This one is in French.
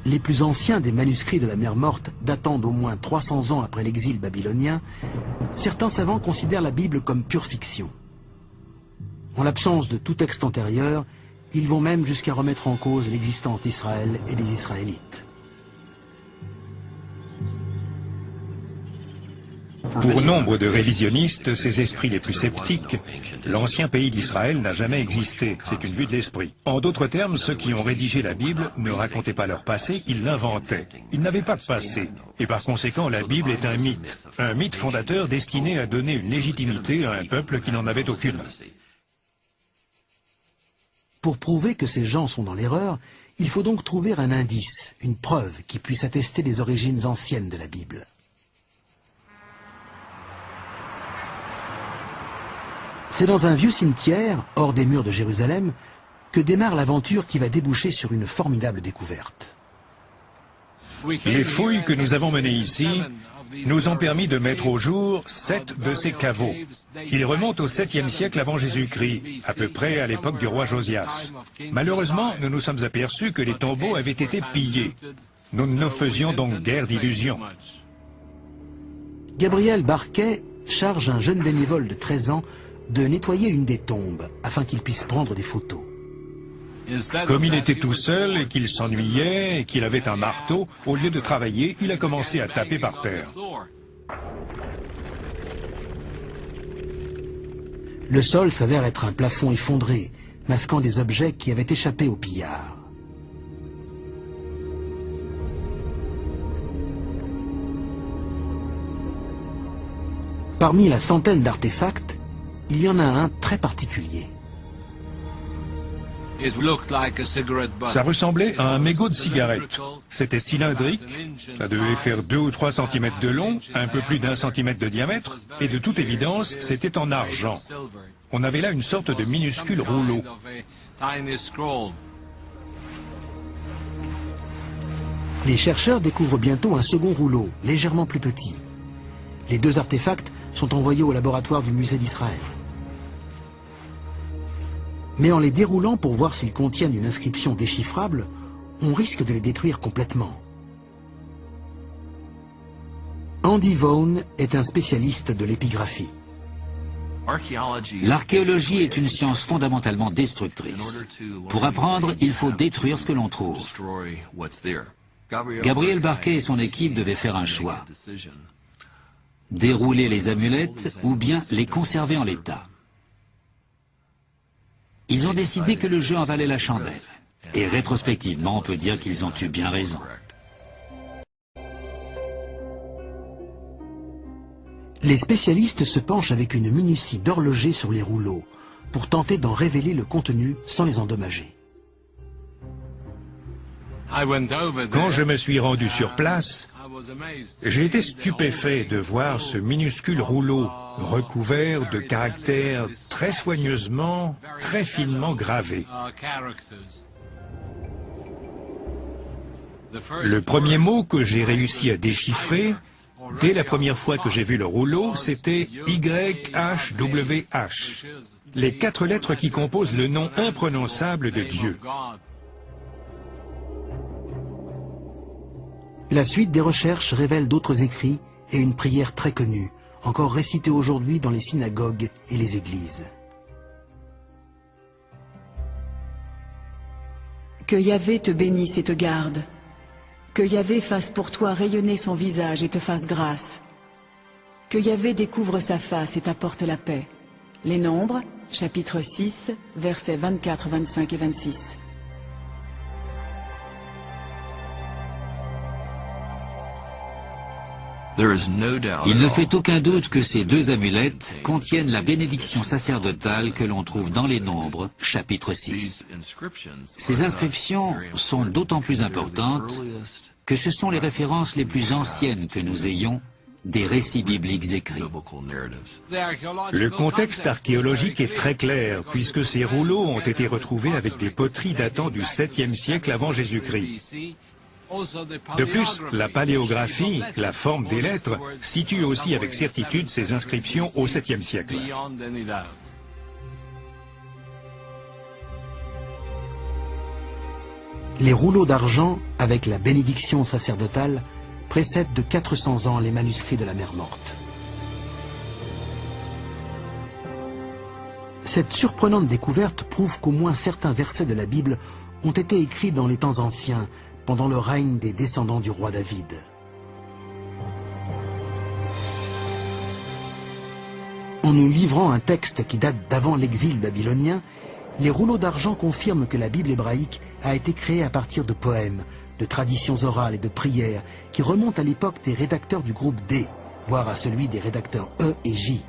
Les plus anciens des manuscrits de la mer Morte datant d'au moins 300 ans après l'exil babylonien, certains savants considèrent la Bible comme pure fiction. En l'absence de tout texte antérieur, ils vont même jusqu'à remettre en cause l'existence d'Israël et des Israélites. Pour nombre de révisionnistes, ces esprits les plus sceptiques, l'ancien pays d'Israël n'a jamais existé, c'est une vue de l'esprit. En d'autres termes, ceux qui ont rédigé la Bible ne racontaient pas leur passé, ils l'inventaient. Ils n'avaient pas de passé, et par conséquent la Bible est un mythe fondateur destiné à donner une légitimité à un peuple qui n'en avait aucune. Pour prouver que ces gens sont dans l'erreur, il faut donc trouver un indice, une preuve qui puisse attester des origines anciennes de la Bible. C'est dans un vieux cimetière, hors des murs de Jérusalem, que démarre l'aventure qui va déboucher sur une formidable découverte. Les fouilles que nous avons menées ici nous ont permis de mettre au jour 7 de ces caveaux. Ils remontent au 7e siècle avant Jésus-Christ, à peu près à l'époque du roi Josias. Malheureusement, nous nous sommes aperçus que les tombeaux avaient été pillés. Nous ne nous faisions donc guère d'illusions. Gabriel Barquet charge un jeune bénévole de 13 ans de nettoyer une des tombes, afin qu'il puisse prendre des photos. Comme il était tout seul et qu'il s'ennuyait et qu'il avait un marteau, au lieu de travailler, il a commencé à taper par terre. Le sol s'avère être un plafond effondré, masquant des objets qui avaient échappé aux pillards. Parmi la centaine d'artefacts, il y en a un très particulier. Ça ressemblait à un mégot de cigarette. C'était cylindrique, ça devait faire 2 ou 3 cm de long, un peu plus d'1 cm de diamètre, et de toute évidence, c'était en argent. On avait là une sorte de minuscule rouleau. Les chercheurs découvrent bientôt un second rouleau, légèrement plus petit. Les 2 artefacts sont envoyés au laboratoire du musée d'Israël. Mais en les déroulant pour voir s'ils contiennent une inscription déchiffrable, on risque de les détruire complètement. Andy Vaughan est un spécialiste de l'épigraphie. L'archéologie est une science fondamentalement destructrice. Pour apprendre, il faut détruire ce que l'on trouve. Gabriel Barquet et son équipe devaient faire un choix. Dérouler les amulettes ou bien les conserver en l'état. Ils ont décidé que le jeu en valait la chandelle. Et rétrospectivement, on peut dire qu'ils ont eu bien raison. Les spécialistes se penchent avec une minutie d'horloger sur les rouleaux pour tenter d'en révéler le contenu sans les endommager. Quand je me suis rendu sur place, j'ai été stupéfait de voir ce minuscule rouleau recouvert de caractères très soigneusement, très finement gravés. Le premier mot que j'ai réussi à déchiffrer, dès la première fois que j'ai vu le rouleau, c'était YHWH, les 4 lettres qui composent le nom imprononçable de Dieu. La suite des recherches révèle d'autres écrits et une prière très connue, encore récitée aujourd'hui dans les synagogues et les églises. Que Yahvé te bénisse et te garde. Que Yahvé fasse pour toi rayonner son visage et te fasse grâce. Que Yahvé découvre sa face et t'apporte la paix. Les Nombres, chapitre 6, versets 24, 25 et 26. Il ne fait aucun doute que ces 2 amulettes contiennent la bénédiction sacerdotale que l'on trouve dans les Nombres, chapitre 6. Ces inscriptions sont d'autant plus importantes que ce sont les références les plus anciennes que nous ayons des récits bibliques écrits. Le contexte archéologique est très clair, puisque ces rouleaux ont été retrouvés avec des poteries datant du 7e siècle avant Jésus-Christ. De plus, la paléographie, la forme des lettres, situe aussi avec certitude ces inscriptions au 7e siècle. Les rouleaux d'argent, avec la bénédiction sacerdotale, précèdent de 400 ans les manuscrits de la Mer Morte. Cette surprenante découverte prouve qu'au moins certains versets de la Bible ont été écrits dans les temps anciens, pendant le règne des descendants du roi David. En nous livrant un texte qui date d'avant l'exil babylonien, les rouleaux d'argent confirment que la Bible hébraïque a été créée à partir de poèmes, de traditions orales et de prières qui remontent à l'époque des rédacteurs du groupe D, voire à celui des rédacteurs E et J.